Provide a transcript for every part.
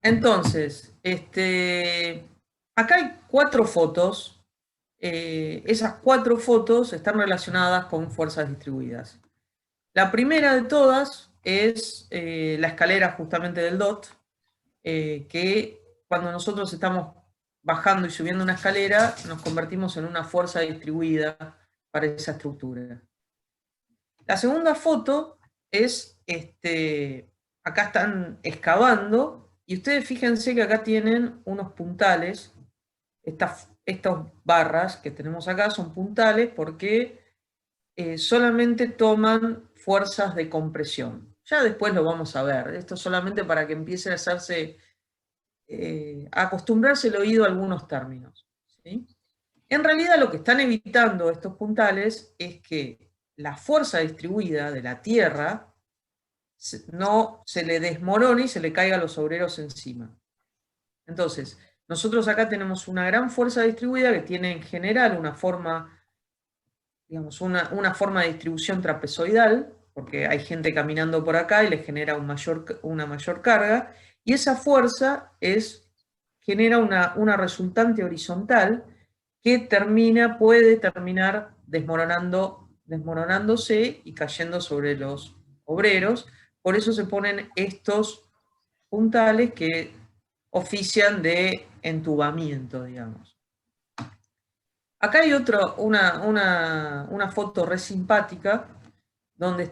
Entonces, acá hay 4 fotos. Esas 4 fotos están relacionadas con fuerzas distribuidas. La primera de todas es la escalera justamente del DOT, que cuando nosotros estamos bajando y subiendo una escalera, nos convertimos en una fuerza distribuida para esa estructura. La segunda foto es, acá están excavando, y ustedes fíjense que acá tienen unos puntales. Estas barras que tenemos acá son puntales porque solamente toman fuerzas de compresión. Ya después lo vamos a ver. Esto es solamente para que empiece a hacerse, a acostumbrarse el oído a algunos términos, ¿sí? En realidad lo que están evitando estos puntales es que la fuerza distribuida de la Tierra no se le desmorone y se le caiga a los obreros encima. Entonces, nosotros acá tenemos una gran fuerza distribuida que tiene en general una forma, digamos, una forma de distribución trapezoidal, porque hay gente caminando por acá y le genera una mayor carga, y esa fuerza genera una resultante horizontal que puede terminar desmoronándose y cayendo sobre los obreros. Por eso se ponen estos puntales que ofician de entubamiento, digamos. Acá hay una foto re simpática donde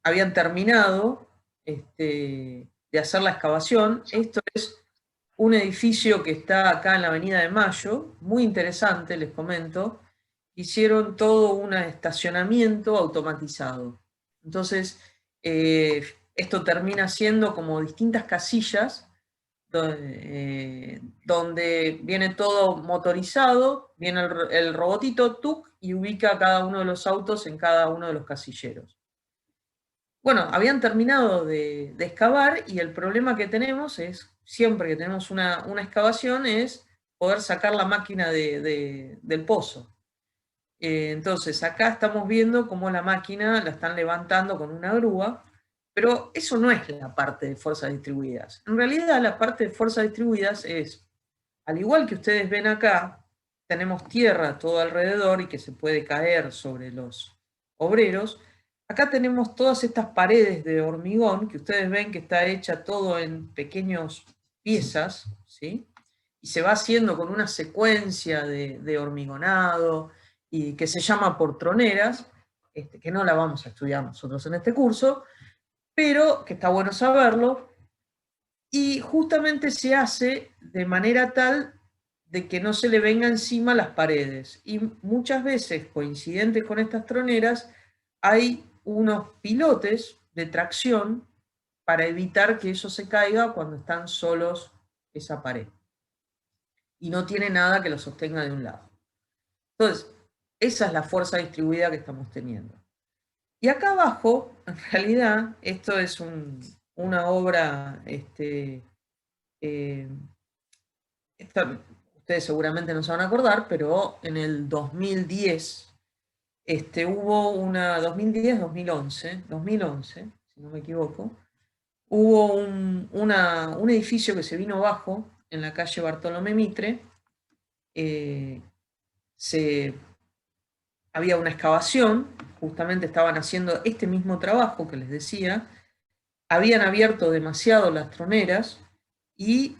habían terminado de hacer la excavación. Esto es un edificio que está acá en la Avenida de Mayo, muy interesante, les comento. Hicieron todo un estacionamiento automatizado. Entonces, esto termina siendo como distintas casillas donde viene todo motorizado, viene el robotito TUC y ubica cada uno de los autos en cada uno de los casilleros. Bueno, habían terminado de excavar y el problema que tenemos es, siempre que tenemos una excavación, es poder sacar la máquina del pozo. Entonces, acá estamos viendo cómo la máquina la están levantando con una grúa, pero eso no es la parte de fuerzas distribuidas. En realidad, la parte de fuerzas distribuidas es, al igual que ustedes ven acá, tenemos tierra todo alrededor y que se puede caer sobre los obreros. Acá tenemos todas estas paredes de hormigón que ustedes ven que está hecha todo en pequeñas piezas, ¿sí? Y se va haciendo con una secuencia de hormigonado y que se llama por troneras, que no la vamos a estudiar nosotros en este curso, pero que está bueno saberlo, y justamente se hace de manera tal de que no se le venga encima las paredes. Y muchas veces, coincidentes con estas troneras, hay unos pilotes de tracción para evitar que eso se caiga cuando están solos esa pared. Y no tiene nada que lo sostenga de un lado. Entonces, esa es la fuerza distribuida que estamos teniendo. Y acá abajo, en realidad, esto es una obra, ustedes seguramente no se van a acordar, pero en el 2010 hubo 2010-2011, si no me equivoco, hubo un edificio que se vino abajo en la calle Bartolomé Mitre. eh, Había una excavación, justamente estaban haciendo este mismo trabajo que les decía, habían abierto demasiado las troneras y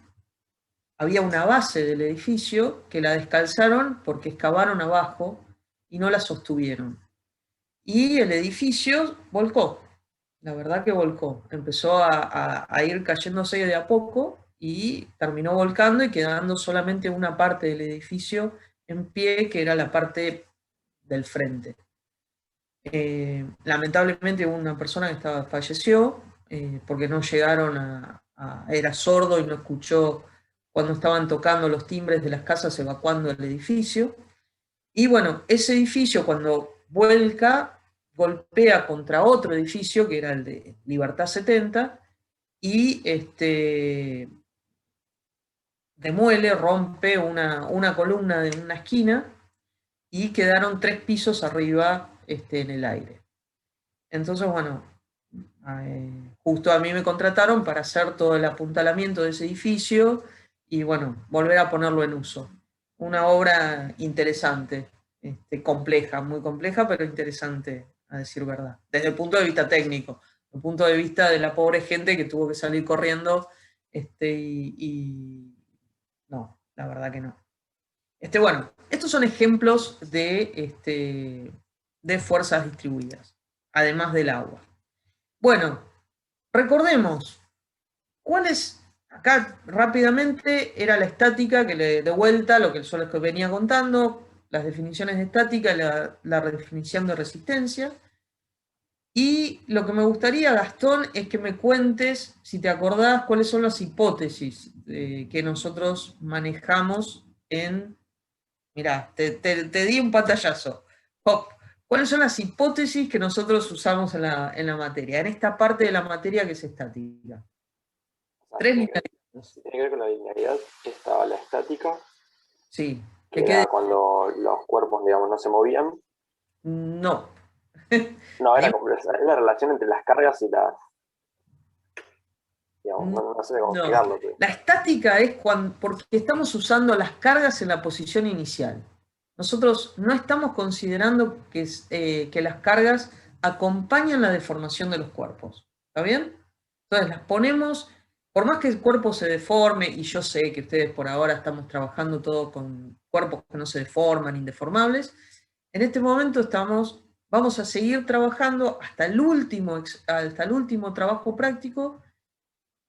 había una base del edificio que la descalzaron porque excavaron abajo y no la sostuvieron. Y el edificio volcó, la verdad que volcó, empezó a ir cayéndose de a poco y terminó volcando y quedando solamente una parte del edificio en pie, que era la parte del frente. Lamentablemente una persona que falleció porque no llegaron era sordo y no escuchó cuando estaban tocando los timbres de las casas evacuando el edificio. Y bueno, ese edificio cuando vuelca golpea contra otro edificio que era el de Libertad 70 y demuele, rompe una columna de una esquina y quedaron 3 pisos arriba en el aire. Entonces, bueno, justo a mí me contrataron para hacer todo el apuntalamiento de ese edificio y bueno, volver a ponerlo en uso. Una obra interesante, compleja, muy compleja, pero interesante, a decir verdad. Desde el punto de vista técnico, desde el punto de vista de la pobre gente que tuvo que salir corriendo, y no, la verdad que no. Bueno, estos son ejemplos de fuerzas distribuidas, además del agua. Bueno, recordemos, ¿cuál es? Acá rápidamente era la estática, que de vuelta, lo que yo les venía contando, las definiciones de estática, la redefinición de resistencia. Y lo que me gustaría, Gastón, es que me cuentes, si te acordás, cuáles son las hipótesis que nosotros manejamos en... Mirá, te di un pantallazo. Hop. ¿Cuáles son las hipótesis que nosotros usamos en la materia, en esta parte de la materia que es estática? Tres linealidades. Si tiene que ver con la linealidad, estaba la estática, Sí. que era cuando los cuerpos, digamos, no se movían. No. No, era compleja. Es la relación entre las cargas y las... Digamos, no sé cómo No. explicarlo. Pero... La estática es porque estamos usando las cargas en la posición inicial. Nosotros no estamos considerando que las cargas acompañan la deformación de los cuerpos. ¿Está bien? Entonces las ponemos, por más que el cuerpo se deforme, y yo sé que ustedes por ahora estamos trabajando todo con cuerpos que no se deforman, indeformables, en este momento vamos a seguir trabajando hasta el último trabajo práctico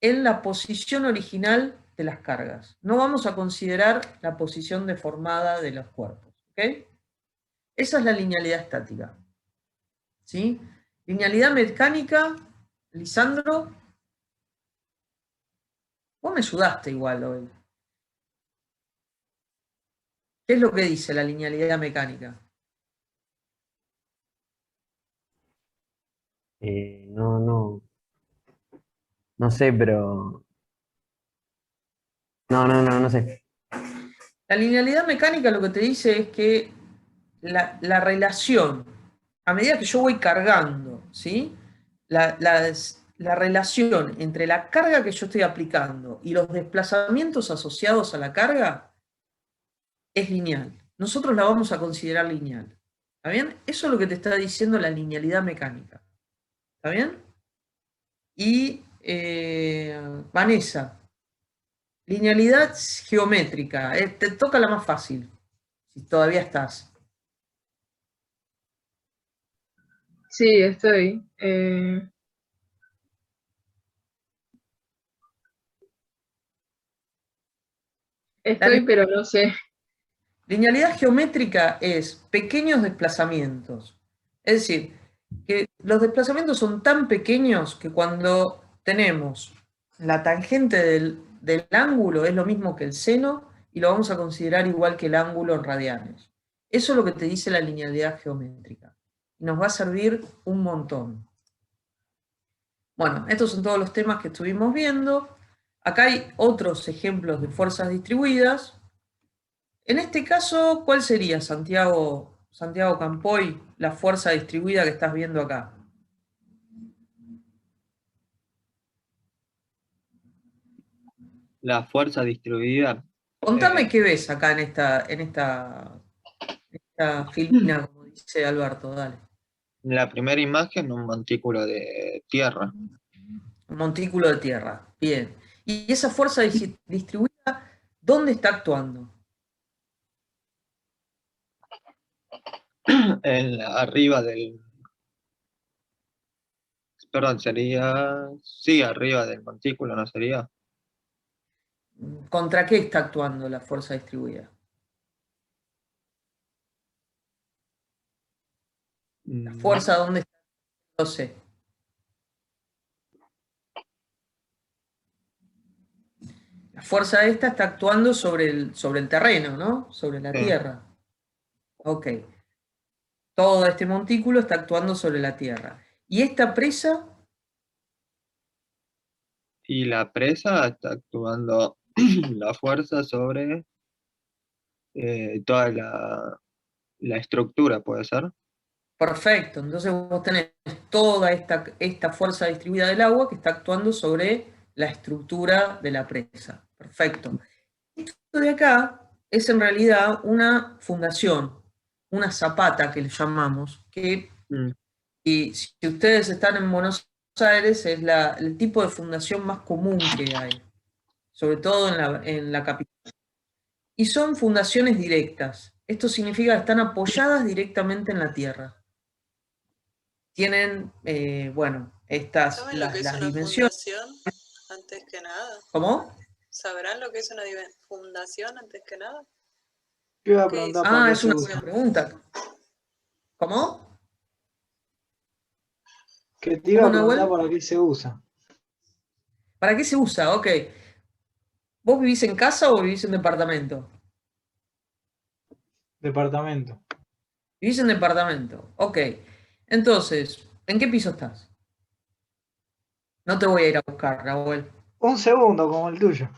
en la posición original de las cargas. No vamos a considerar la posición deformada de los cuerpos. ¿Ok? Esa es la linealidad estática. ¿Sí? Linealidad mecánica, Lisandro. Vos me ayudaste igual hoy. ¿Qué es lo que dice la linealidad mecánica? No sé, pero... No sé. La linealidad mecánica lo que te dice es que la relación, a medida que yo voy cargando, ¿sí? La relación entre la carga que yo estoy aplicando y los desplazamientos asociados a la carga es lineal. Nosotros la vamos a considerar lineal. ¿Está bien? Eso es lo que te está diciendo la linealidad mecánica. ¿Está bien? Y Vanessa, linealidad geométrica. Te toca la más fácil, si todavía estás. Sí, estoy. Estoy, pero no sé. Linealidad geométrica es pequeños desplazamientos. Es decir, que los desplazamientos son tan pequeños que cuando tenemos la tangente del ángulo es lo mismo que el seno y lo vamos a considerar igual que el ángulo en radianes. Eso es lo que te dice la linealidad geométrica. Nos va a servir un montón. Bueno, estos son todos los temas que estuvimos viendo. Acá hay otros ejemplos de fuerzas distribuidas. En este caso, ¿cuál sería, Santiago Campoy, la fuerza distribuida que estás viendo acá? La fuerza distribuida. Contame qué ves acá en esta filmina, como dice Alberto, dale. En la primera imagen, un montículo de tierra. Un montículo de tierra, bien. ¿Y esa fuerza distribuida, dónde está actuando? Arriba del... Perdón, sería... Sí, arriba del montículo, ¿no sería? ¿Contra qué está actuando la fuerza distribuida? ¿La fuerza dónde está? No sé. La fuerza esta está actuando sobre el terreno, ¿no? Sobre la tierra. Ok. Todo este montículo está actuando sobre la tierra. ¿Y esta presa? Y la presa está actuando la fuerza sobre toda la estructura, ¿puede ser? Perfecto, entonces vos tenés toda esta fuerza distribuida del agua que está actuando sobre la estructura de la presa. Perfecto. Esto de acá es en realidad una fundación, una zapata que le llamamos, que y si ustedes están en Buenos Aires es el tipo de fundación más común que hay, sobre todo en la capital. Y son fundaciones directas. Esto significa que están apoyadas directamente en la tierra. Tienen, bueno, ¿Saben lo que es las una dimensiones. fundación antes que nada? ¿Cómo? ¿Sabrán lo que es una fundación antes que nada? Yo iba a ¿Qué preguntar dice? por qué Es se una usa. buena pregunta. ¿Cómo? Que te iba a ¿Cómo, preguntar Nahuel? para qué se usa. ¿Para qué se usa? Ok. ¿Vos vivís en casa o vivís en departamento? Departamento. Vivís en departamento. Ok. Entonces, ¿en qué piso estás? No te voy a ir a buscar, Nahuel. Un segundo, como el tuyo.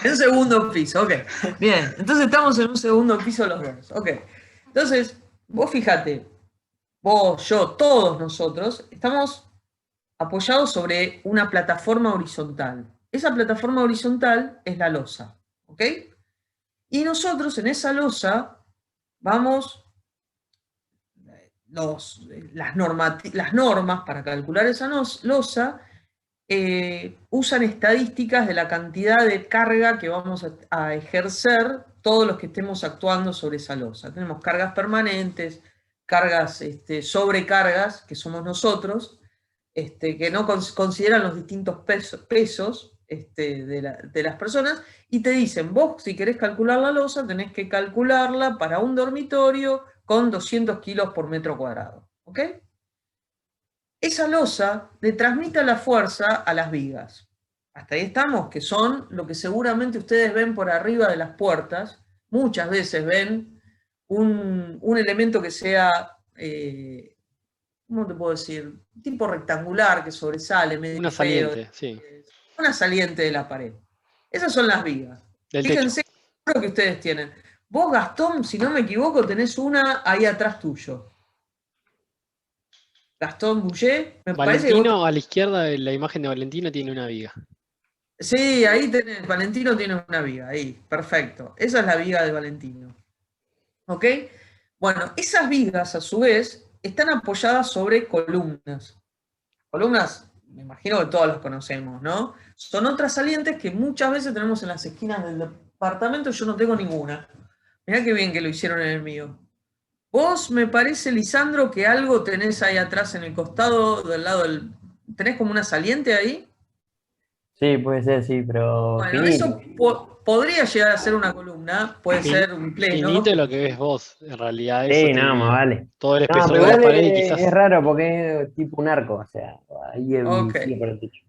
En segundo piso, ok. Bien, entonces estamos en un segundo piso los dos. Ok. Entonces, vos fíjate, vos, yo, todos nosotros, estamos apoyados sobre una plataforma horizontal. Esa plataforma horizontal es la losa, ¿ok? Y nosotros en esa losa vamos, las normas para calcular esa losa usan estadísticas de la cantidad de carga que vamos a ejercer todos los que estemos actuando sobre esa losa. Tenemos cargas permanentes, cargas, sobrecargas, que somos nosotros, que no consideran los distintos pesos de las personas, y te dicen, vos si querés calcular la losa, tenés que calcularla para un dormitorio con 200 kilos por metro cuadrado. ¿Ok? Esa losa le transmite la fuerza a las vigas. Hasta ahí estamos, que son lo que seguramente ustedes ven por arriba de las puertas. Muchas veces ven un elemento que sea, ¿cómo te puedo decir? Tipo rectangular, que sobresale, medio Una feo. saliente, sí. Una saliente de la pared. Esas son las vigas. Del Fíjense lo que ustedes tienen. Vos, Gastón, si no me equivoco, tenés una ahí atrás tuyo. Gastón Boucher, me parece que vos... Valentino, a la izquierda, la imagen de Valentino tiene una viga. Sí, ahí tenés, Valentino tiene una viga, ahí, perfecto. Esa es la viga de Valentino. ¿Ok? Bueno, esas vigas, a su vez, están apoyadas sobre columnas. Columnas, me imagino que todos las conocemos, ¿no? Son otras salientes que muchas veces tenemos en las esquinas del departamento, yo no tengo ninguna. Mirá qué bien que lo hicieron en el mío. Vos, me parece, Lisandro, que algo tenés ahí atrás en el costado, del lado del... ¿Tenés como una saliente ahí? Sí, puede ser, sí, pero Bueno, finito. eso podría llegar a ser una columna, puede ser un pleno. Finito es lo que ves vos, en realidad. Sí, Eso no, más vale. todo el No, espesor pero de la igual pared y quizás... es raro porque es tipo un arco, o sea, ahí Ok. sigue por el techo.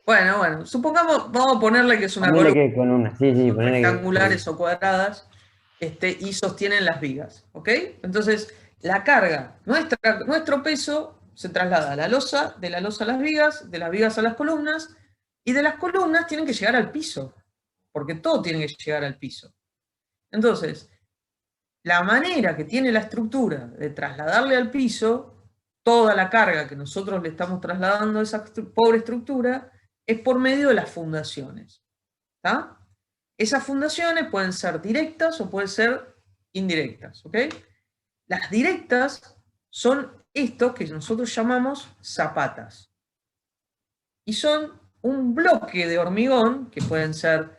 Bueno, supongamos, vamos a ponerle que es una Ponele columna que con una, sí, ponele que... rectangulares o cuadradas, y sostienen las vigas, ¿ok? Entonces, la carga, nuestro peso se traslada a la losa, de la losa a las vigas, de las vigas a las columnas, y de las columnas tienen que llegar al piso, porque todo tiene que llegar al piso. Entonces, la manera que tiene la estructura de trasladarle al piso toda la carga que nosotros le estamos trasladando a esa pobre estructura es por medio de las fundaciones. ¿Está? Esas fundaciones pueden ser directas o pueden ser indirectas. ¿Ok? Las directas son estos que nosotros llamamos zapatas. Y son un bloque de hormigón, que pueden ser,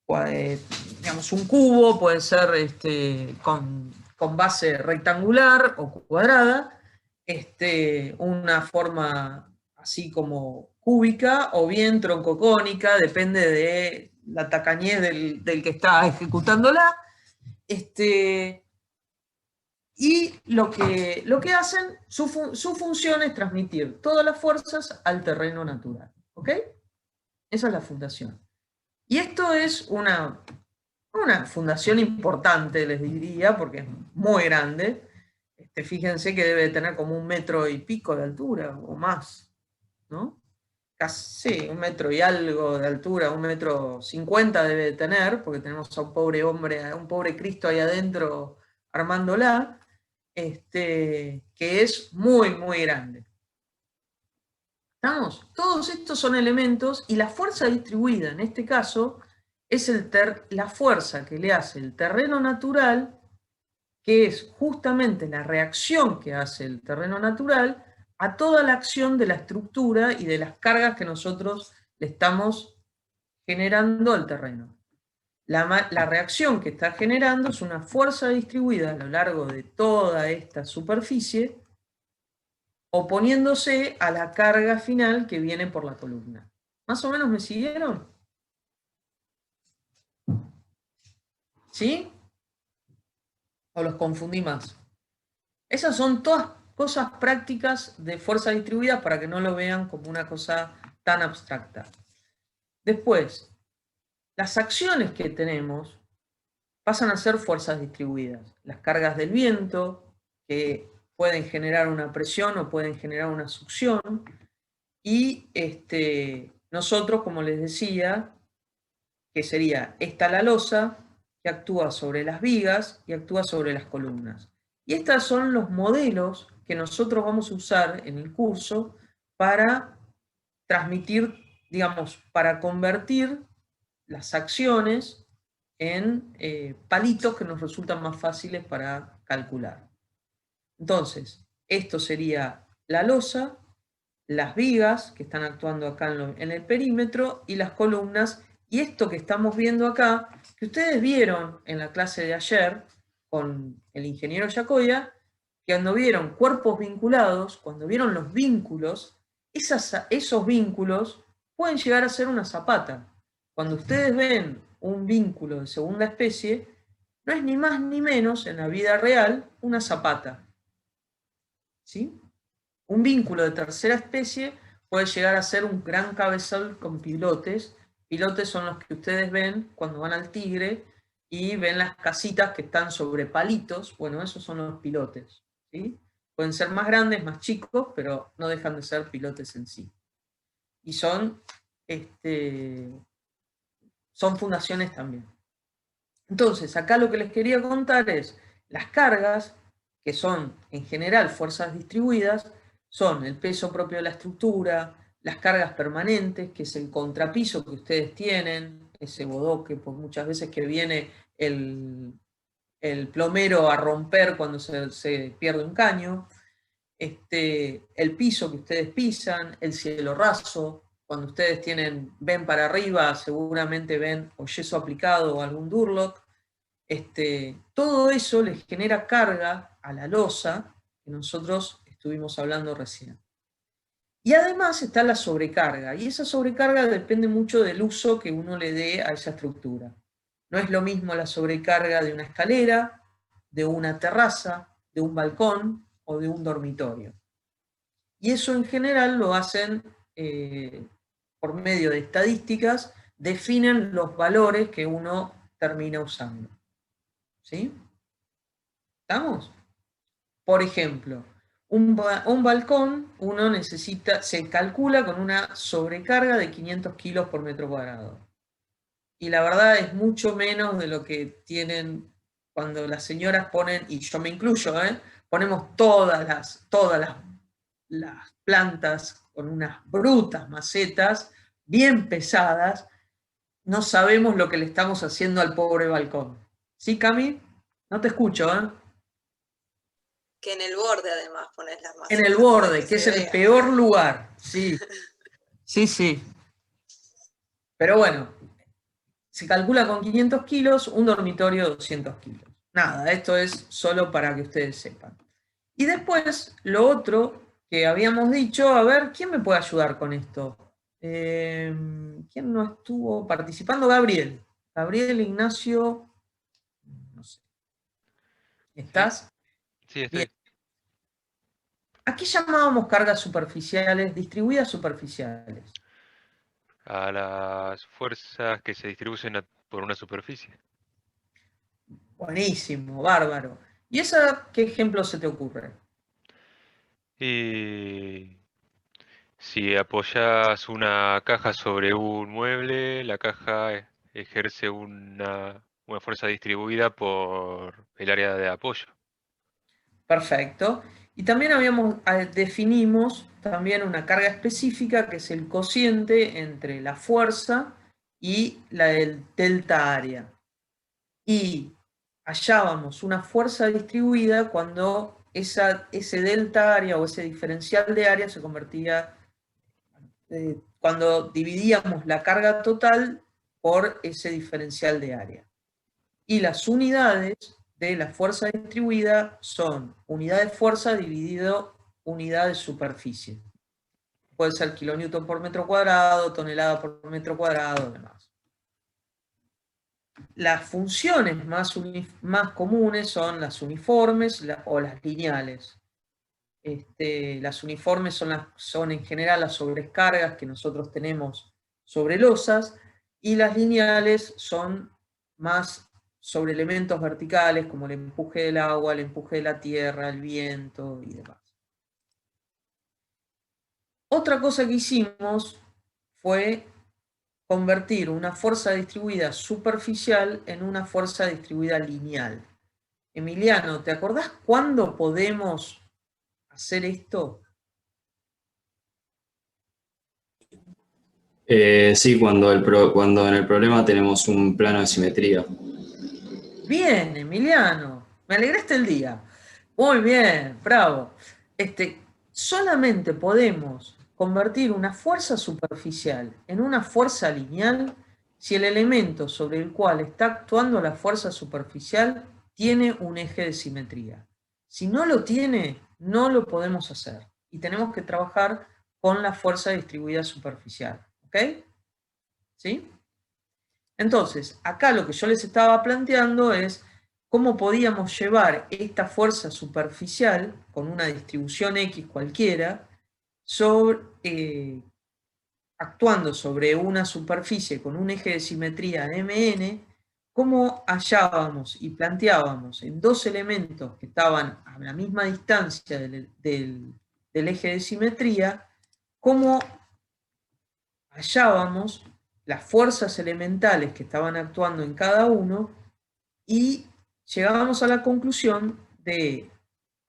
digamos, un cubo, puede ser con base rectangular o cuadrada, una forma así como cúbica o bien troncocónica, depende de la tacañez del que está ejecutándola. Y lo que hacen, su función es transmitir todas las fuerzas al terreno natural. ¿Ok? Esa es la fundación. Y esto es una fundación importante, les diría, porque es muy grande. Fíjense que debe tener como 1 metro y pico de altura, o más, ¿no? Casi 1 metro y algo de altura, 1,50 m debe tener, porque tenemos a un pobre hombre, a un pobre Cristo ahí adentro armándola. que es muy, muy grande. ¿Estamos? Todos estos son elementos y la fuerza distribuida, en este caso, es la fuerza que le hace el terreno natural, que es justamente la reacción que hace el terreno natural a toda la acción de la estructura y de las cargas que nosotros le estamos generando al terreno. La reacción que está generando es una fuerza distribuida a lo largo de toda esta superficie, oponiéndose a la carga final que viene por la columna. ¿Más o menos me siguieron? ¿Sí? ¿O los confundí más? Esas son todas cosas prácticas de fuerza distribuida para que no lo vean como una cosa tan abstracta. Después, las acciones que tenemos pasan a ser fuerzas distribuidas. Las cargas del viento, que pueden generar una presión o pueden generar una succión, y nosotros, como les decía, que sería esta la losa, que actúa sobre las vigas y actúa sobre las columnas. Y estos son los modelos que nosotros vamos a usar en el curso para transmitir, digamos, para convertir las acciones en palitos que nos resultan más fáciles para calcular. Entonces, esto sería la losa, las vigas que están actuando acá en el perímetro y las columnas, y esto que estamos viendo acá, que ustedes vieron en la clase de ayer con el ingeniero Yacoya, que cuando vieron cuerpos vinculados, cuando vieron los vínculos, esos vínculos pueden llegar a ser una zapata. Cuando ustedes ven un vínculo de segunda especie, no es ni más ni menos en la vida real una zapata. ¿Sí? Un vínculo de tercera especie puede llegar a ser un gran cabezal con pilotes. Pilotes son los que ustedes ven cuando van al Tigre y ven las casitas que están sobre palitos. Bueno, esos son los pilotes. ¿Sí? Pueden ser más grandes, más chicos, pero no dejan de ser pilotes en sí. Y son fundaciones también. Entonces, acá lo que les quería contar es las cargas, que son en general fuerzas distribuidas, son el peso propio de la estructura, las cargas permanentes, que es el contrapiso que ustedes tienen, ese bodoque, por muchas veces que viene el plomero a romper cuando se pierde un caño, el piso que ustedes pisan, el cielo raso, cuando ustedes ven para arriba, seguramente ven o yeso aplicado o algún Durlock. Todo eso les genera carga a la losa que nosotros estuvimos hablando recién. Y además está la sobrecarga, y esa sobrecarga depende mucho del uso que uno le dé a esa estructura. No es lo mismo la sobrecarga de una escalera, de una terraza, de un balcón o de un dormitorio. Y eso en general lo hacen por medio de estadísticas, definen los valores que uno termina usando. ¿Sí? ¿Estamos? Por ejemplo, un balcón se calcula con una sobrecarga de 500 kilos por metro cuadrado. Y la verdad es mucho menos de lo que tienen cuando las señoras ponen, y yo me incluyo, ponemos todas las plantas con unas brutas macetas, bien pesadas, no sabemos lo que le estamos haciendo al pobre balcón. ¿Sí, Cami? No te escucho, ¿eh? Que en el borde además pones las macetas. En el borde, que es el peor lugar. Sí. Sí. Pero bueno, se calcula con 500 kilos, un dormitorio 200 kilos. Nada, esto es solo para que ustedes sepan. Y después, lo otro que habíamos dicho, a ver, ¿quién me puede ayudar con esto? ¿Quién no estuvo participando? Gabriel. Gabriel, Ignacio, no sé. ¿Estás? Sí, estoy. Bien. ¿A qué llamábamos cargas superficiales, distribuidas superficiales? A las fuerzas que se distribuyen por una superficie. Buenísimo, bárbaro. ¿Y qué ejemplo se te ocurre? Y si apoyas una caja sobre un mueble, la caja ejerce una fuerza distribuida por el área de apoyo. Perfecto. Y también definimos también una carga específica que es el cociente entre la fuerza y la del delta área. Y hallábamos una fuerza distribuida cuando ese delta área o ese diferencial de área se convertía, cuando dividíamos la carga total por ese diferencial de área. Y las unidades de la fuerza distribuida son unidad de fuerza dividido unidad de superficie. Puede ser kilonewton por metro cuadrado, tonelada por metro cuadrado, demás. Las funciones más comunes son las uniformes o las lineales. Las uniformes son en general las sobrecargas que nosotros tenemos sobre losas, y las lineales son más sobre elementos verticales como el empuje del agua, el empuje de la tierra, el viento y demás. Otra cosa que hicimos fue convertir una fuerza distribuida superficial en una fuerza distribuida lineal. Emiliano, ¿te acordás cuándo podemos hacer esto? Sí, cuando en el problema tenemos un plano de simetría. Bien, Emiliano, me alegraste el día. Muy bien, bravo. Solamente podemos convertir una fuerza superficial en una fuerza lineal si el elemento sobre el cual está actuando la fuerza superficial tiene un eje de simetría. Si no lo tiene, no lo podemos hacer. Y tenemos que trabajar con la fuerza distribuida superficial. ¿Ok? ¿Sí? Entonces, acá lo que yo les estaba planteando es cómo podíamos llevar esta fuerza superficial con una distribución X cualquiera, actuando sobre una superficie con un eje de simetría Mn, cómo hallábamos y planteábamos en dos elementos que estaban a la misma distancia del eje de simetría, cómo hallábamos las fuerzas elementales que estaban actuando en cada uno, y llegábamos a la conclusión de,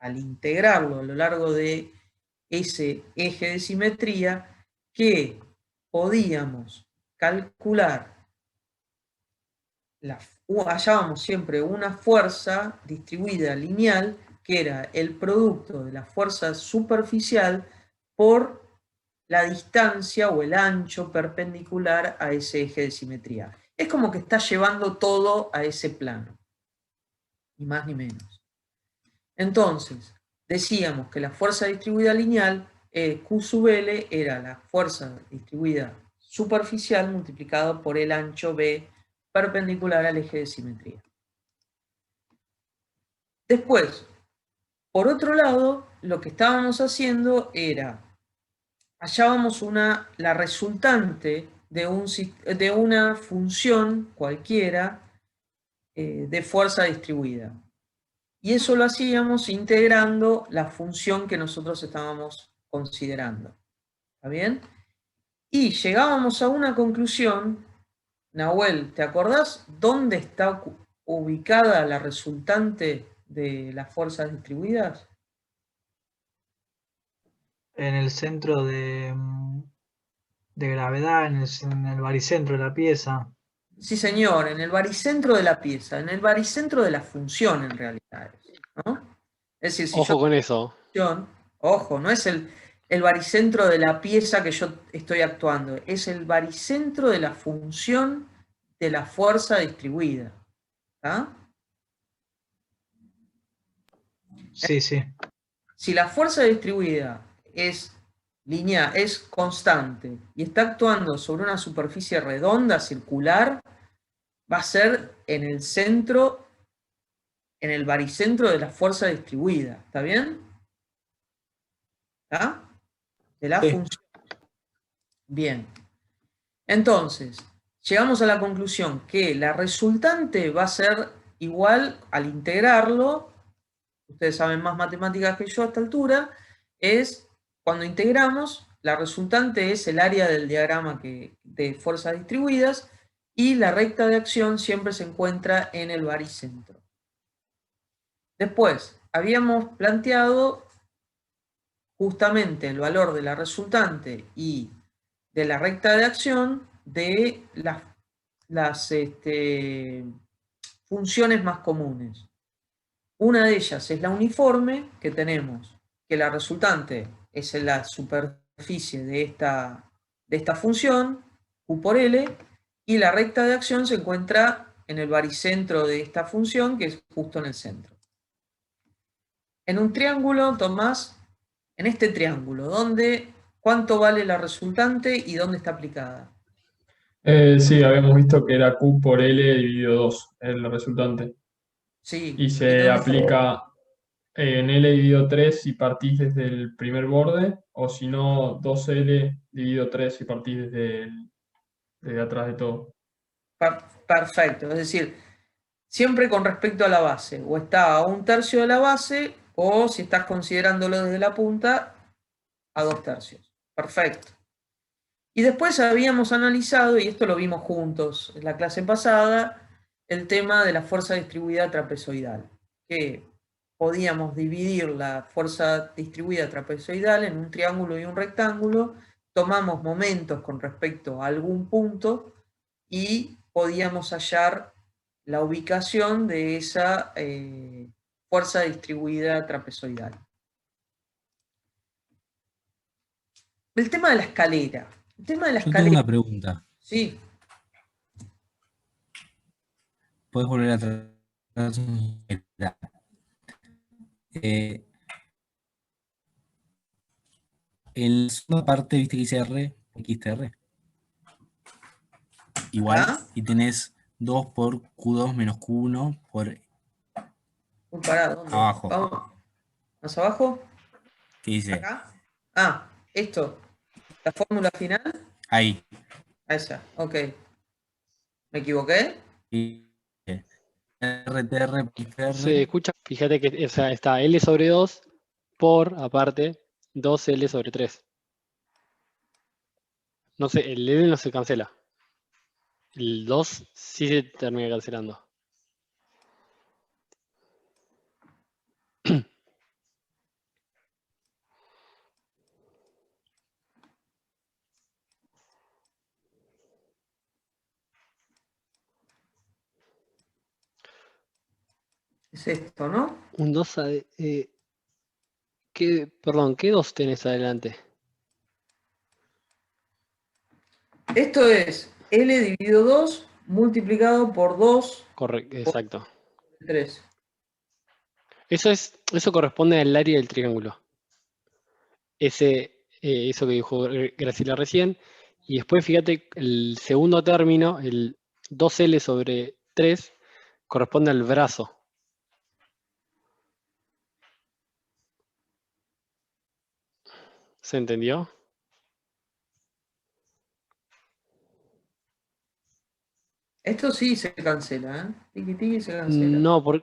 al integrarlo a lo largo de ese eje de simetría, que podíamos calcular, hallábamos siempre una fuerza distribuida lineal, que era el producto de la fuerza superficial por la distancia o el ancho perpendicular a ese eje de simetría. Es como que está llevando todo a ese plano, ni más ni menos. Entonces, decíamos que la fuerza distribuida lineal, Q sub L, era la fuerza distribuida superficial multiplicado por el ancho B perpendicular al eje de simetría. Después, por otro lado, lo que estábamos haciendo era, hallábamos la resultante de una función cualquiera de fuerza distribuida. Y eso lo hacíamos integrando la función que nosotros estábamos considerando. ¿Está bien? Y llegábamos a una conclusión. Nahuel, ¿te acordás dónde está ubicada la resultante de las fuerzas distribuidas? En el centro de gravedad, en el baricentro de la pieza. Sí, señor, en el baricentro de la pieza, en el baricentro de la función, en realidad. ¿No? Es decir, si Ojo con eso. Ojo, no es el baricentro de la pieza que yo estoy actuando, es el baricentro de la función de la fuerza distribuida. ¿Está? Sí, sí. Si la fuerza distribuida es lineal, es constante y está actuando sobre una superficie redonda, circular, va a ser en el centro, en el baricentro de la fuerza distribuida. ¿Está bien? ¿Está? De la función. Bien. Entonces, llegamos a la conclusión que la resultante va a ser igual al integrarlo. Ustedes saben más matemáticas que yo a esta altura. Es cuando integramos, la resultante es el área del diagrama de fuerzas distribuidas, y la recta de acción siempre se encuentra en el baricentro. Después, habíamos planteado justamente el valor de la resultante y de la recta de acción de las funciones más comunes. Una de ellas es la uniforme, que tenemos que la resultante es en la superficie de esta función, Q por L, y la recta de acción se encuentra en el baricentro de esta función, que es justo en el centro. En un triángulo, Tomás, en este triángulo, ¿cuánto vale la resultante y dónde está aplicada? Sí, habíamos visto que era Q por L dividido 2, el resultante. Sí. Y se aplica en L dividido 3 si partís desde el primer borde, o si no, 2L dividido 3 si partís desde atrás de todo. Perfecto, es decir, siempre con respecto a la base, o está a 1/3 de la base, o si estás considerándolo desde la punta, a 2/3. Perfecto. Y después habíamos analizado, y esto lo vimos juntos en la clase pasada, el tema de la fuerza distribuida trapezoidal, que podíamos dividir la fuerza distribuida trapezoidal en un triángulo y un rectángulo, tomamos momentos con respecto a algún punto y podíamos hallar la ubicación de esa fuerza distribuida trapezoidal. El tema de la escalera. El tema de la escalera. Yo tengo una pregunta. Sí. ¿Puedes volver atrás? En la segunda parte, viste que dice R, XTR. Igual, y tenés 2 por Q2 menos Q1 por Pará, ¿dónde? abajo. Vamos. ¿Más abajo? ¿Qué dice? ¿Acá? Ah, esto. ¿La fórmula final? Ahí. Esa, ok. ¿Me equivoqué? RTR, XTR. Se escucha, fíjate que está L sobre 2 por, aparte, 2L sobre 3. No sé, el L no se cancela. El 2 sí se termina cancelando. Es esto, ¿no? Un 2 perdón, ¿qué 2 tenés adelante? Esto es L dividido 2 multiplicado por 2. Correcto, exacto. 3. Eso corresponde al área del triángulo. Eso que dijo Graciela recién. Y después, fíjate, el segundo término, el 2L sobre 3, corresponde al brazo. ¿Se entendió? Esto sí se cancela, ¿eh? Tiki tiki se cancela. No, vos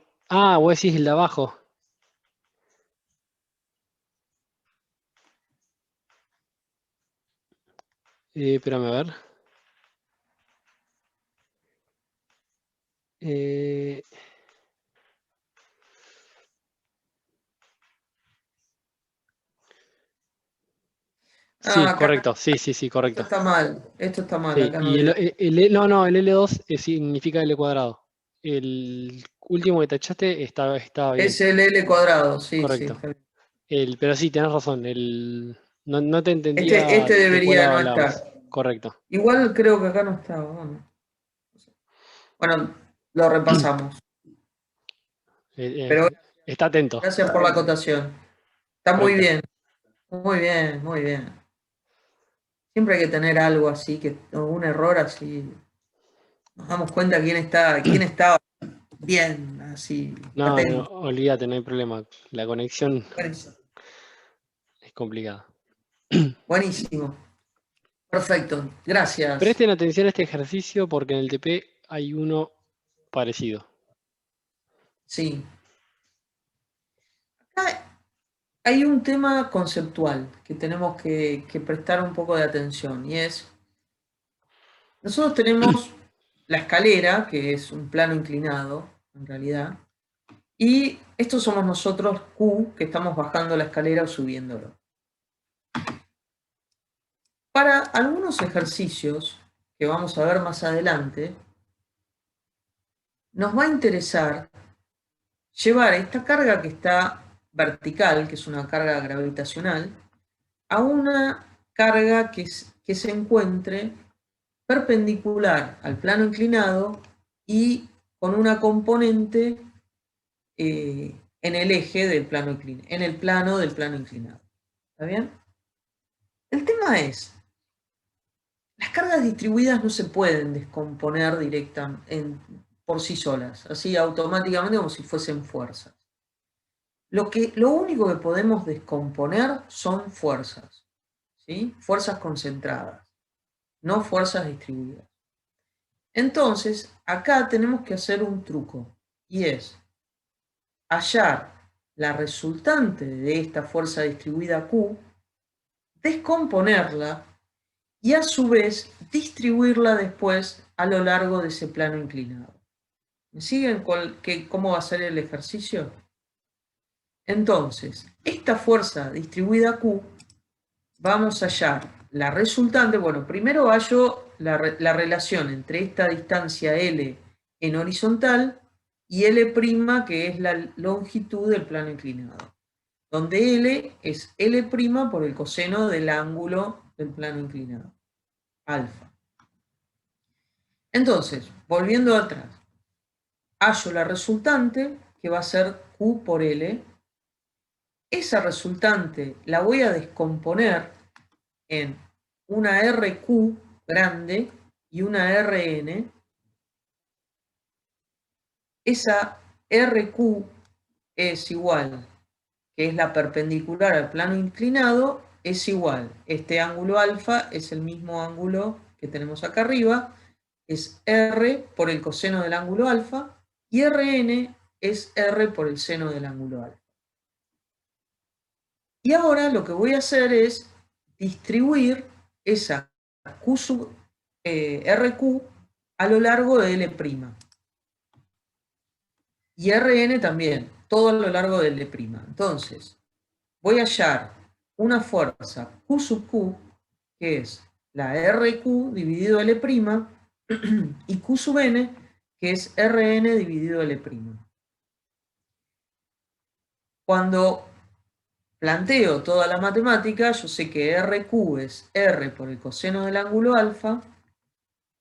decís el de abajo. Espérame a ver. Sí, acá, correcto. Sí, correcto. Esto está mal. Esto está mal. Sí, Acá no y digo. el L2 significa L cuadrado. El último que tachaste estaba bien. Es el L cuadrado, sí, Correcto. sí. Está bien. Pero sí, tenés razón. No te entendía. Este de debería cuál no hablabas. estar. Correcto. Igual creo que acá no estaba. Bueno, lo repasamos. Pero está atento. gracias por la acotación. Está muy bien. Muy bien, muy bien. Siempre hay que tener algo así, un error así. Nos damos cuenta quién estaba bien, así. No, atento. olvídate, no hay problema. La conexión es complicada. Buenísimo. Perfecto, gracias. Presten atención a este ejercicio porque en el TP hay uno parecido. Sí. Acá hay un tema conceptual que tenemos que prestar un poco de atención y es, nosotros tenemos la escalera, que es un plano inclinado, en realidad, Y estos somos nosotros, Q, que estamos bajando la escalera o subiéndolo. Para algunos ejercicios que vamos a ver más adelante, nos va a interesar llevar esta carga que está vertical, que es una carga gravitacional, a una carga que se encuentre perpendicular al plano inclinado y con una componente en el eje del plano inclinado, en el plano del plano inclinado. ¿Está bien? El tema es, las cargas distribuidas no se pueden descomponer por sí solas, así automáticamente como si fuesen fuerzas. Lo único que podemos descomponer son fuerzas, ¿sí? Fuerzas concentradas, no fuerzas distribuidas. Entonces, acá tenemos que hacer un truco, y es hallar la resultante de esta fuerza distribuida Q, descomponerla y a su vez distribuirla después a lo largo de ese plano inclinado. ¿Me siguen cómo va a ser el ejercicio? Entonces, esta fuerza distribuida Q, vamos a hallar la resultante. Bueno, primero hallo la relación entre esta distancia L en horizontal y L', que es la longitud del plano inclinado, donde L es L' por el coseno del ángulo del plano inclinado, alfa. Entonces, volviendo atrás, hallo la resultante, que va a ser Q por L. Esa resultante la voy a descomponer en una RQ grande y una RN. Esa RQ es igual, que es la perpendicular al plano inclinado, es igual. Este ángulo alfa es el mismo ángulo que tenemos acá arriba, es R por el coseno del ángulo alfa, y Rn es R por el seno del ángulo alfa. Y ahora lo que voy a hacer es distribuir esa RQ a lo largo de L'. Y Rn también, todo a lo largo de L'. Entonces, voy a hallar una fuerza Q sub Q, que es la RQ dividido L', y Q sub n, que es Rn dividido L'. Cuando planteo toda la matemática, yo sé que RQ es R por el coseno del ángulo alfa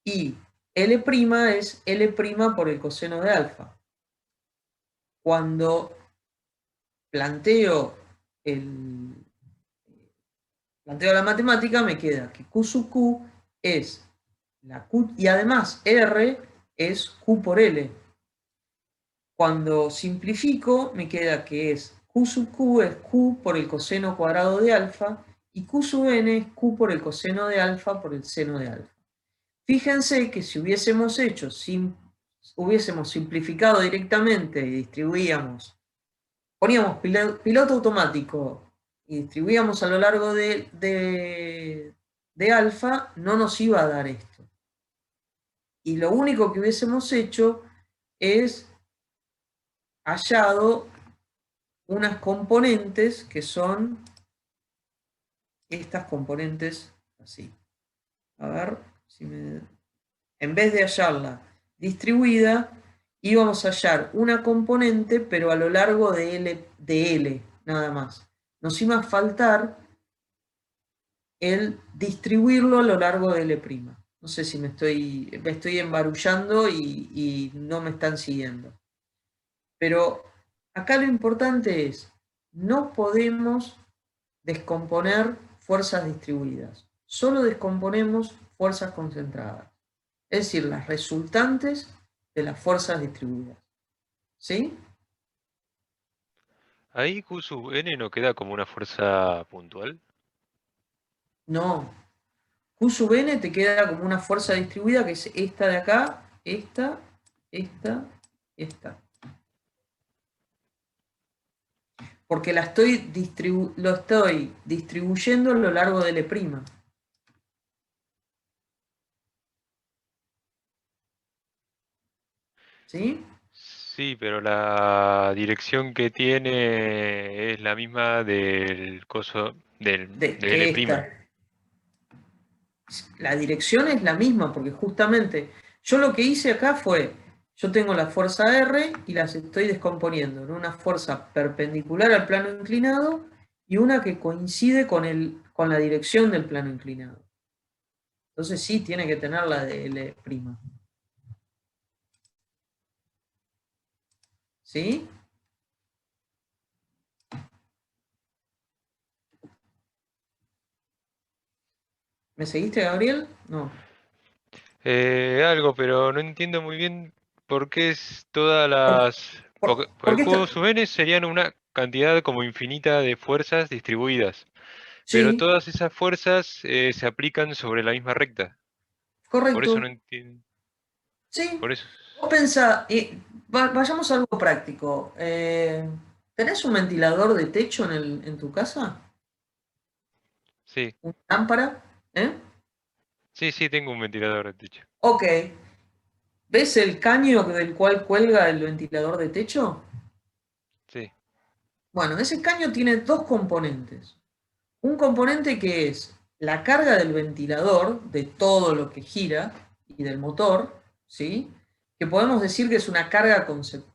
y L' es L' por el coseno de alfa. Cuando planteo la matemática, me queda que Q sub Q es la Q, y además R es Q por L. Cuando simplifico, me queda que es Q sub Q es Q por el coseno cuadrado de alfa, y Q sub n es Q por el coseno de alfa por el seno de alfa. Fíjense que si hubiésemos simplificado directamente y poníamos piloto automático y distribuíamos a lo largo de alfa, no nos iba a dar esto. Y lo único que hubiésemos hecho es hallado unas componentes que son estas componentes así. A ver si en vez de hallarla distribuida, íbamos a hallar una componente, pero a lo largo de L, nada más. Nos iba a faltar el distribuirlo a lo largo de L'. No sé si me estoy embarullando y no me están siguiendo. Pero acá lo importante es, no podemos descomponer fuerzas distribuidas. Solo descomponemos fuerzas concentradas. Es decir, las resultantes de las fuerzas distribuidas. ¿Sí? Ahí Q sub n no queda como una fuerza puntual. No. Q sub n te queda como una fuerza distribuida, que es esta de acá, esta. Porque lo estoy distribuyendo a lo largo de L'. ¿Sí? Sí, pero la dirección que tiene es la misma del coso De del L'. esta. La dirección es la misma, porque justamente yo lo que hice acá fue, yo tengo la fuerza R y las estoy descomponiendo en una fuerza perpendicular al plano inclinado y una que coincide con la dirección del plano inclinado. Entonces sí, tiene que tener la de L'. ¿Sí? ¿Me seguiste, Gabriel? No. Algo, pero no entiendo muy bien por qué es todas Porque, las... Porque el porque cubo sub n serían una cantidad como infinita de fuerzas distribuidas, pero sí, todas esas fuerzas se aplican sobre la misma recta. Por eso no correcto. entiendo. Sí. Por eso. Vos pensá, vayamos a algo práctico. ¿Tenés un ventilador de techo en tu casa? Sí, ¿Una lámpara? ¿Eh? sí, tengo un ventilador de techo. Ok. ¿Ves el caño del cual cuelga el ventilador de techo? Sí. Bueno, ese caño tiene dos componentes. Un componente que es la carga del ventilador, de todo lo que gira, y del motor, ¿sí? Que podemos decir que es una carga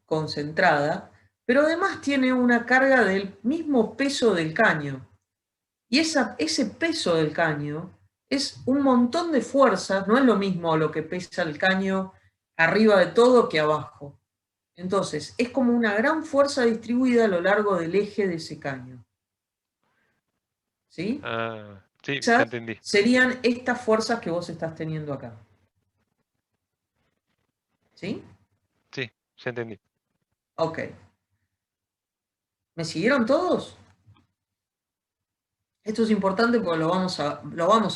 concentrada, pero además tiene una carga del mismo peso del caño. Y ese peso del caño es un montón de fuerzas, no es lo mismo lo que pesa el caño arriba de todo que abajo. Entonces, es como una gran fuerza distribuida a lo largo del eje de ese caño. ¿Sí? Ah, sí, ya Esas entendí. serían estas fuerzas que vos estás teniendo acá. ¿Sí? Sí, ya entendí. Ok. ¿Me siguieron todos? Esto es importante porque lo vamos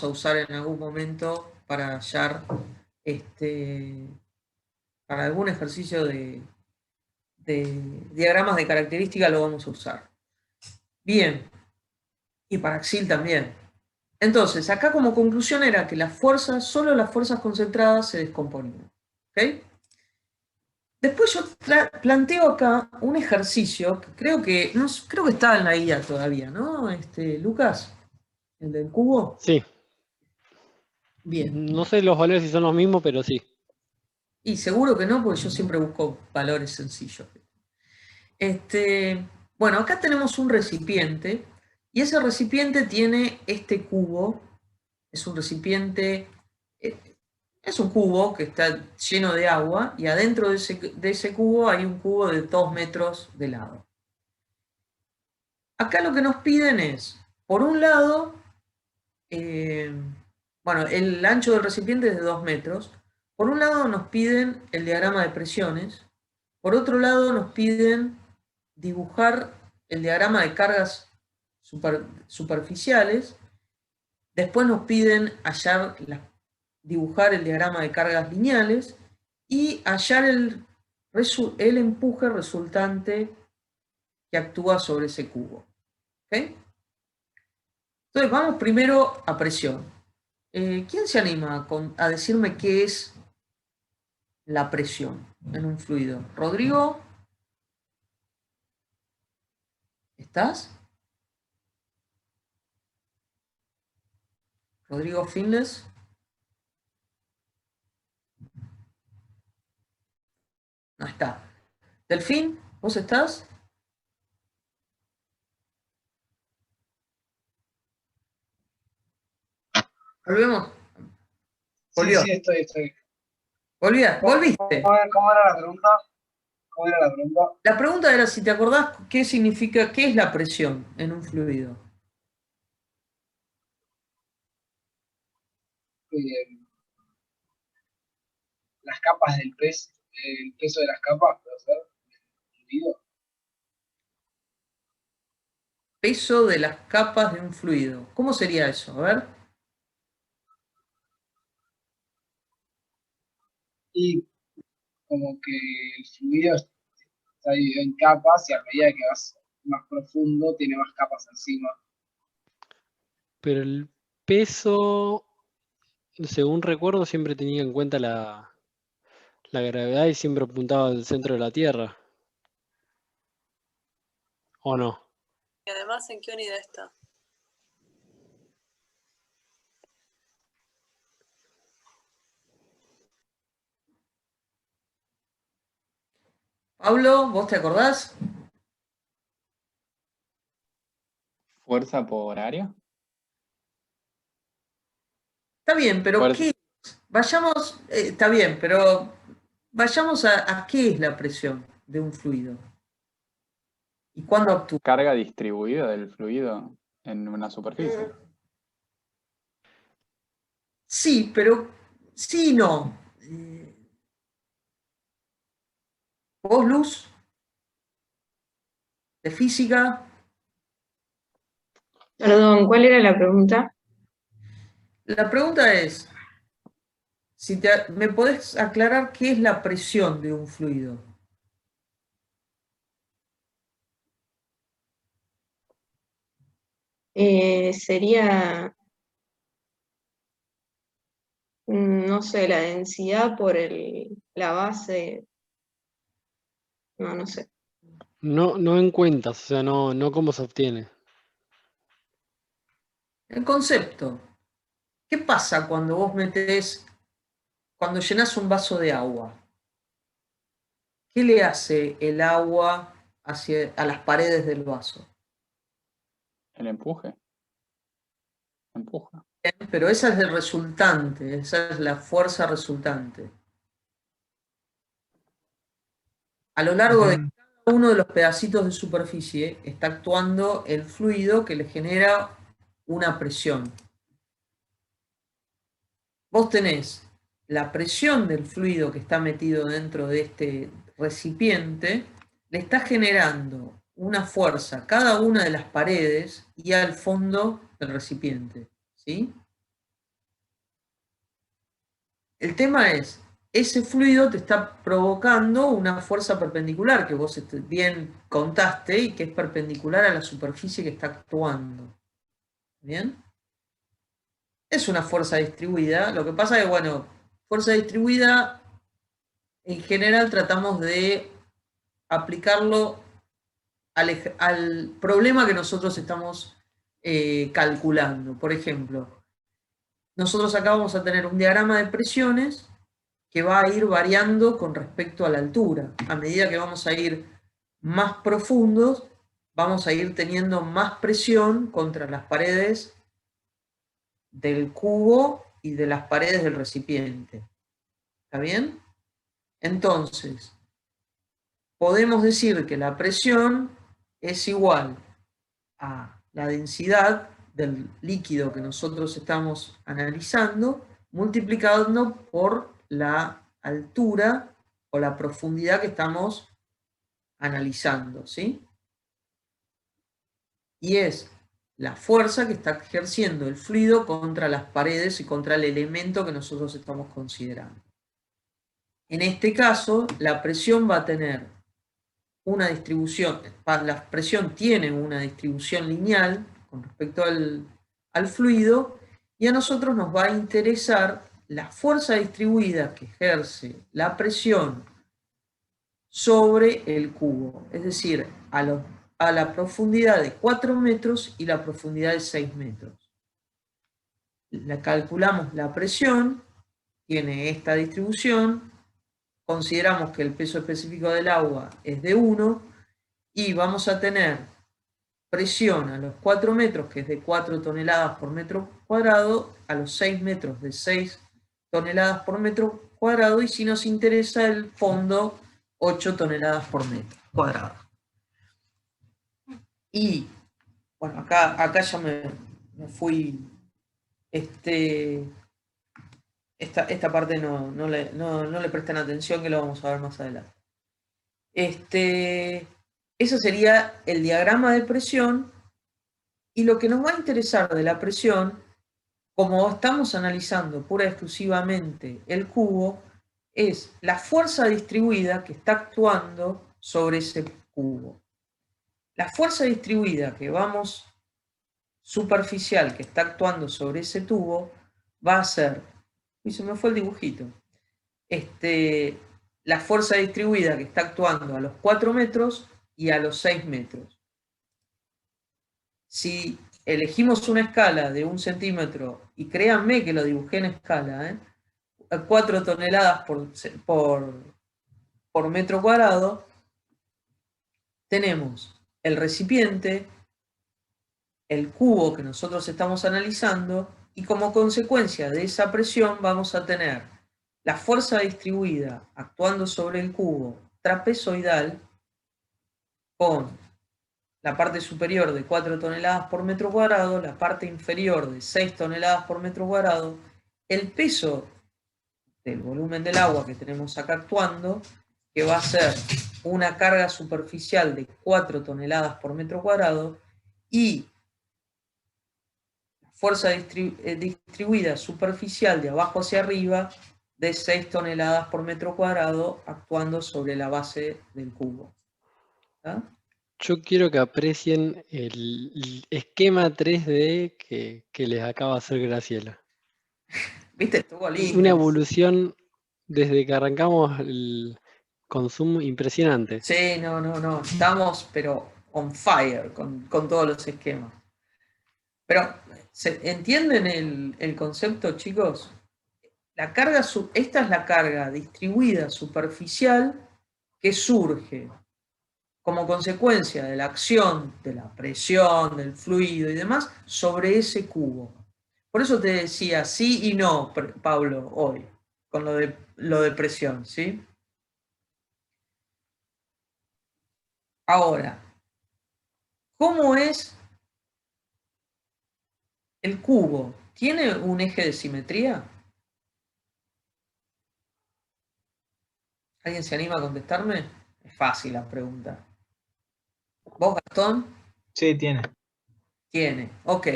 a usar en algún momento para hallar para algún ejercicio de diagramas de característica lo vamos a usar. Bien. Y para Axil también. Entonces, acá como conclusión era que solo las fuerzas concentradas se descomponían. ¿Ok? Después yo planteo acá un ejercicio que creo que está en la guía todavía, ¿no? Lucas, el del cubo. Sí. Bien. No sé los valores si son los mismos, pero sí. Y seguro que no, porque yo siempre busco valores sencillos. Bueno, acá tenemos un recipiente y ese recipiente tiene este cubo. Es un recipiente, es un cubo que está lleno de agua y adentro de ese cubo hay un cubo de 2 metros de lado. Acá lo que nos piden es, por un lado, bueno, el ancho del recipiente es de 2 metros. Por un lado nos piden el diagrama de presiones. Por otro lado nos piden dibujar el diagrama de cargas superficiales. Después nos piden dibujar el diagrama de cargas lineales y hallar el empuje resultante que actúa sobre ese cubo. ¿Ok? Entonces vamos primero a presión. ¿Quién se anima a decirme qué es la presión en un fluido? Rodrigo, ¿estás? Rodrigo Finles. No está. Delfín, ¿vos estás? Volvemos. Volvió. Sí, estoy. Volviste. ¿Cómo era la pregunta? ¿Cómo era la pregunta? La pregunta era si te acordás qué es la presión en un fluido. Las capas del pez, el peso de las capas, ¿puede ser? ¿Fluido? Peso de las capas de un fluido. ¿Cómo sería eso? A ver. Y como que el fluido está dividido en capas y a medida que vas más profundo tiene más capas encima. Pero el peso, según recuerdo, siempre tenía en cuenta la La gravedad siempre apuntaba al centro de la Tierra. ¿O no? Y además, ¿en qué unidad está? Pablo, ¿vos te acordás? ¿Fuerza por área? Está bien, pero Fuerza- ¿qué? Vayamos, está bien, pero vayamos a qué es la presión de un fluido. ¿Y cuándo actúa? Carga distribuida del fluido en una superficie. Sí, pero sí y no. ¿Vos, Luz? ¿De física? Perdón, ¿cuál era la pregunta? La pregunta es, si ¿me podés aclarar qué es la presión de un fluido? Sería, no sé, la densidad por la base. No sé. No en cuentas, o sea, no cómo se obtiene. El concepto. ¿Qué pasa cuando vos cuando llenás un vaso de agua? ¿Qué le hace el agua a las paredes del vaso? El empuje. Empuja. Pero esa es el resultante, esa es la fuerza resultante. A lo largo de cada uno de los pedacitos de superficie está actuando el fluido que le genera una presión. Vos tenés la presión del fluido que está metido dentro de este recipiente, le está generando una fuerza a cada una de las paredes y al fondo del recipiente, ¿sí? El tema es, ese fluido te está provocando una fuerza perpendicular que vos bien contaste y que es perpendicular a la superficie que está actuando. ¿Bien? Es una fuerza distribuida. Lo que pasa es que, bueno, fuerza distribuida, en general tratamos de aplicarlo al problema que nosotros estamos calculando. Por ejemplo, nosotros acá vamos a tener un diagrama de presiones que va a ir variando con respecto a la altura. A medida que vamos a ir más profundos, vamos a ir teniendo más presión contra las paredes del cubo y de las paredes del recipiente. ¿Está bien? Entonces, podemos decir que la presión es igual a la densidad del líquido que nosotros estamos analizando, multiplicando por la altura o la profundidad que estamos analizando, ¿sí? Y es la fuerza que está ejerciendo el fluido contra las paredes y contra el elemento que nosotros estamos considerando. En este caso, la presión va a tener una distribución, la presión tiene una distribución lineal con respecto al fluido, y a nosotros nos va a interesar la fuerza distribuida que ejerce la presión sobre el cubo, es decir, a la profundidad de 4 metros y la profundidad de 6 metros. Calculamos la presión, tiene esta distribución, consideramos que el peso específico del agua es de 1 y vamos a tener presión a los 4 metros, que es de 4 toneladas por metro cuadrado, a los 6 metros de 6 toneladas por metro cuadrado, y si nos interesa el fondo, 8 toneladas por metro cuadrado. Y, bueno, acá ya me fui, esta parte no le prestan atención, que lo vamos a ver más adelante. Eso sería el diagrama de presión, y lo que nos va a interesar de la presión, como estamos analizando pura y exclusivamente el cubo, es la fuerza distribuida que está actuando sobre ese cubo. La fuerza distribuida superficial, que está actuando sobre ese tubo, va a ser, y se me fue el dibujito, la fuerza distribuida que está actuando a los 4 metros y a los 6 metros. Si elegimos una escala de 1 centímetro, y créanme que lo dibujé en escala, 4 toneladas por metro cuadrado, tenemos el recipiente, el cubo que nosotros estamos analizando, y como consecuencia de esa presión vamos a tener la fuerza distribuida actuando sobre el cubo trapezoidal con la parte superior de 4 toneladas por metro cuadrado, la parte inferior de 6 toneladas por metro cuadrado, el peso del volumen del agua que tenemos acá actuando, que va a ser una carga superficial de 4 toneladas por metro cuadrado, y la fuerza distribuida superficial de abajo hacia arriba de 6 toneladas por metro cuadrado actuando sobre la base del cubo. ¿Está? Yo quiero que aprecien el esquema 3D que les acaba de hacer Graciela. ¿Viste? Estuvo lindo. Una evolución desde que arrancamos el consumo impresionante. Sí, no. Estamos, pero on fire con todos los esquemas. Pero, ¿entienden el concepto, chicos? La carga, esta es la carga distribuida superficial que surge como consecuencia de la acción, de la presión, del fluido y demás, sobre ese cubo. Por eso te decía sí y no, Pablo, hoy, con lo de presión, ¿sí? Ahora, ¿cómo es el cubo? ¿Tiene un eje de simetría? ¿Alguien se anima a contestarme? Es fácil la pregunta. ¿Vos, Gastón? Sí, tiene. Tiene, ok.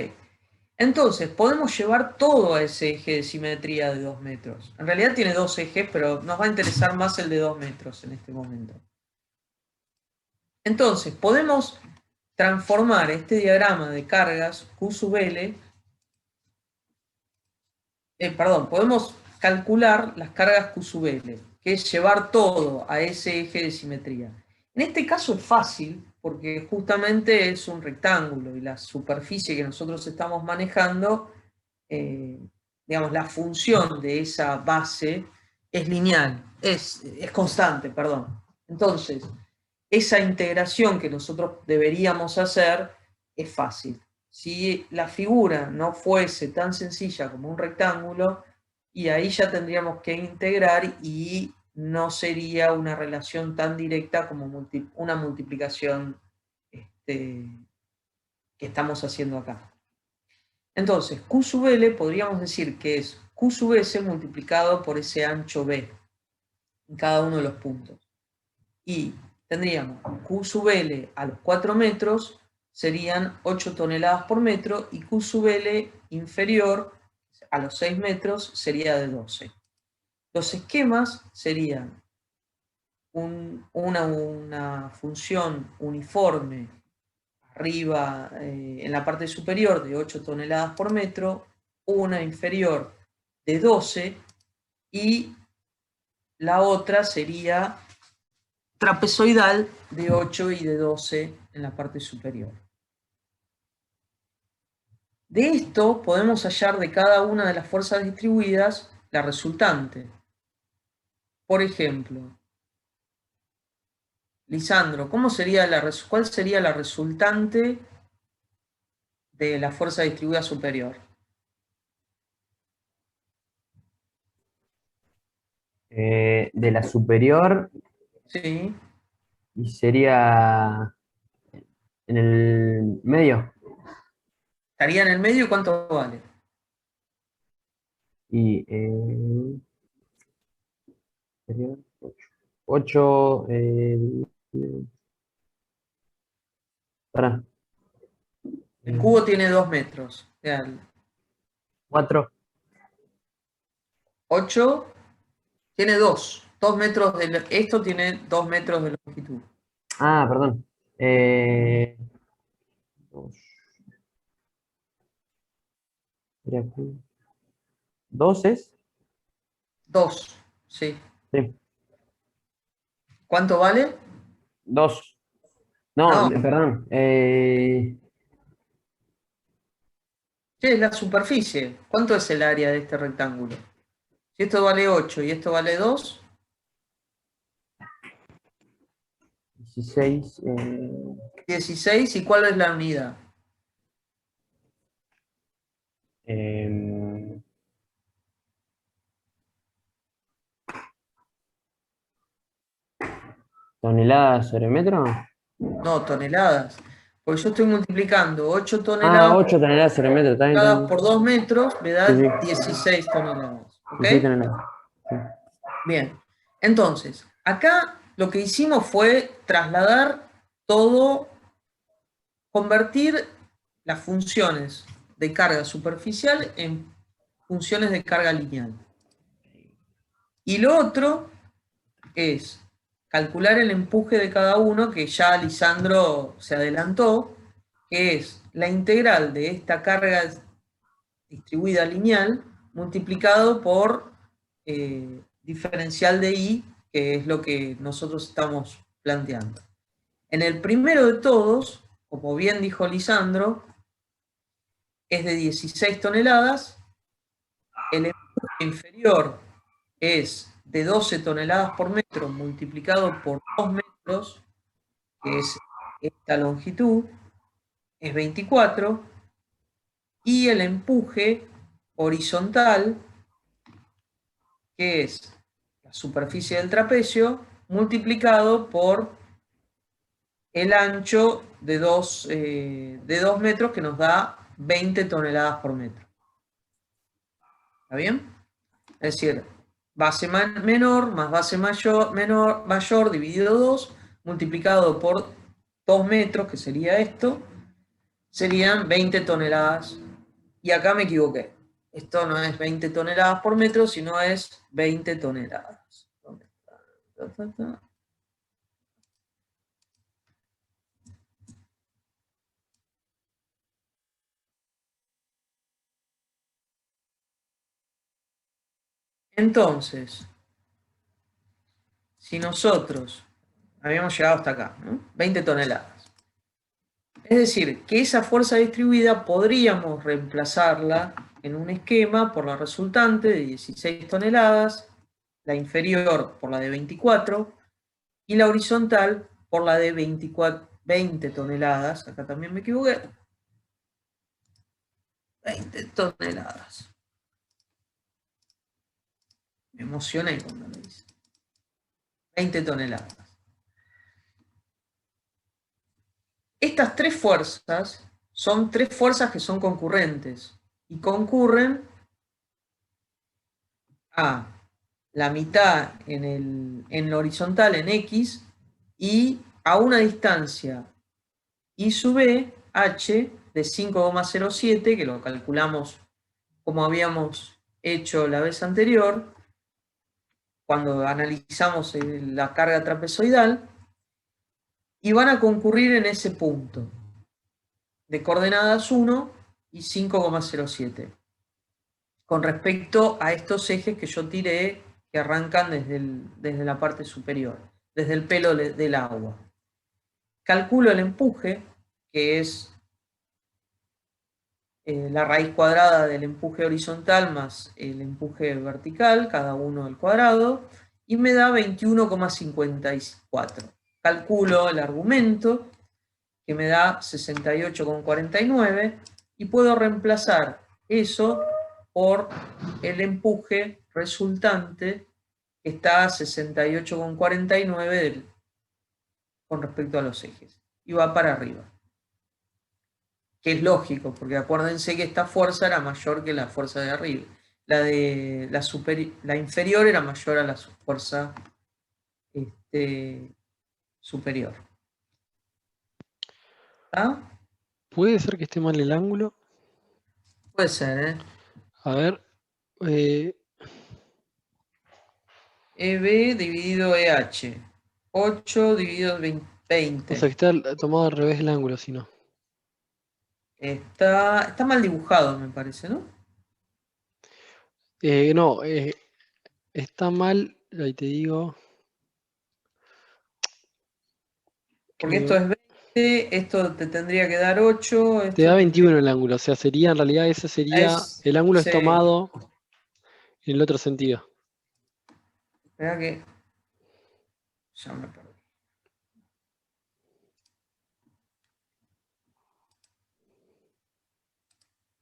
Entonces, podemos llevar todo a ese eje de simetría de 2 metros. En realidad tiene 2 ejes, pero nos va a interesar más el de 2 metros en este momento. Entonces, podemos transformar este diagrama de cargas Q sub L, podemos calcular las cargas Q sub L, que es llevar todo a ese eje de simetría. En este caso es fácil, porque justamente es un rectángulo y la superficie que nosotros estamos manejando, digamos, la función de esa base es lineal, es constante, perdón. Entonces, esa integración que nosotros deberíamos hacer es fácil. Si la figura no fuese tan sencilla como un rectángulo, y ahí ya tendríamos que integrar y no sería una relación tan directa como una multiplicación que estamos haciendo acá. Entonces, Q sub L podríamos decir que es Q sub S multiplicado por ese ancho B en cada uno de los puntos. Y tendríamos Q sub L a los 4 metros serían 8 toneladas por metro, y Q sub L inferior a los 6 metros sería de 12. Los esquemas serían una función uniforme arriba en la parte superior de 8 toneladas por metro, una inferior de 12 y la otra sería trapezoidal de 8 y de 12 en la parte superior. De esto podemos hallar de cada una de las fuerzas distribuidas la resultante. Por ejemplo, Lisandro, ¿cuál sería la resultante de la fuerza distribuida superior? De la superior. Sí. Y sería en el medio. ¿Estaría en el medio? ¿Cuánto vale? Y 8. Pará. El cubo tiene 2 metros. 4. 8 tiene 2. 2 metros esto tiene 2 metros de longitud. Ah, perdón. 2 es. 2, sí. Sí. ¿Cuánto vale? 2. No, No. perdón. ¿Qué es la superficie? ¿Cuánto es el área de este rectángulo? Si esto vale 8 y esto vale 2, 16. 16, ¿y cuál es la unidad? ¿Toneladas sobre metro? No, toneladas. Porque yo estoy multiplicando 8 Ah, toneladas 8 toneladas sobre metro. Está bien, está bien. por 2 metros, me da Sí, sí. 16 toneladas. ¿Ok? 16 toneladas. Sí. Bien. Entonces, acá lo que hicimos fue trasladar todo, convertir las funciones de carga superficial en funciones de carga lineal. Y lo otro es calcular el empuje de cada uno, que ya Lisandro se adelantó, que es la integral de esta carga distribuida lineal multiplicado por diferencial de I, que es lo que nosotros estamos planteando. En el primero de todos, como bien dijo Lisandro, es de 16 toneladas, el empuje inferior es de 12 toneladas por metro multiplicado por 2 metros, que es esta longitud, es 24, y el empuje horizontal, que es la superficie del trapecio, multiplicado por el ancho de 2 metros, que nos da 20 toneladas por metro. ¿Está bien? Es decir, base menor más base mayor dividido 2, multiplicado por 2 metros, que sería esto, serían 20 toneladas. Y acá me equivoqué. Esto no es 20 toneladas por metro, sino es 20 toneladas. ¿Dónde está? Entonces, si nosotros habíamos llegado hasta acá, ¿no? 20 toneladas. Es decir, que esa fuerza distribuida podríamos reemplazarla en un esquema por la resultante de 16 toneladas, la inferior por la de 24 y la horizontal por la de 20 toneladas. Acá también me equivoqué. 20 toneladas. Me emocioné cuando lo hice. 20 toneladas. Estas tres fuerzas son tres fuerzas que son concurrentes y concurren a la mitad en lo horizontal, en X, y a una distancia I sub B, H, de 5,07, que lo calculamos como habíamos hecho la vez anterior, cuando analizamos la carga trapezoidal, y van a concurrir en ese punto, de coordenadas 1 y 5,07, con respecto a estos ejes que yo tiré, que arrancan desde la parte superior, desde el pelo del agua. Calculo el empuje, que es la raíz cuadrada del empuje horizontal más el empuje vertical, cada uno al cuadrado, y me da 21,54. Calculo el argumento, que me da 68,49, y puedo reemplazar eso por el empuje resultante, que está a 68,49 con respecto a los ejes, y va para arriba. Que es lógico, porque acuérdense que esta fuerza era mayor que la fuerza de arriba. La inferior era mayor a la fuerza superior. ¿Ah? ¿Puede ser que esté mal el ángulo? Puede ser, ¿eh? A ver. EB dividido EH. 8 dividido 20. O sea, que está tomado al revés el ángulo, si no. Está mal dibujado, me parece, ¿no? No, está mal, ahí te digo. Porque esto es 20, esto te tendría que dar 8. Te da 21 el ángulo, o sea, sería en realidad ese sería, el ángulo es sí. tomado en el otro sentido. Espera que ya me perdí.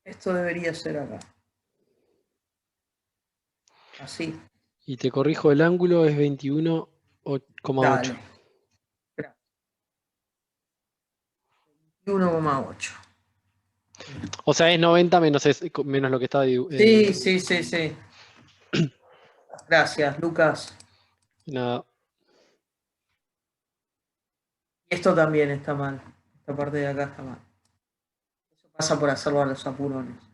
Esto debería ser acá. Así. Y te corrijo, el ángulo es 21,8. Dale. 21,8. O sea, es 90 menos lo que estaba. Sí. Gracias, Lucas. Nada. Esto también está mal. Esta parte de acá está mal. Eso pasa por hacerlo a los apurones.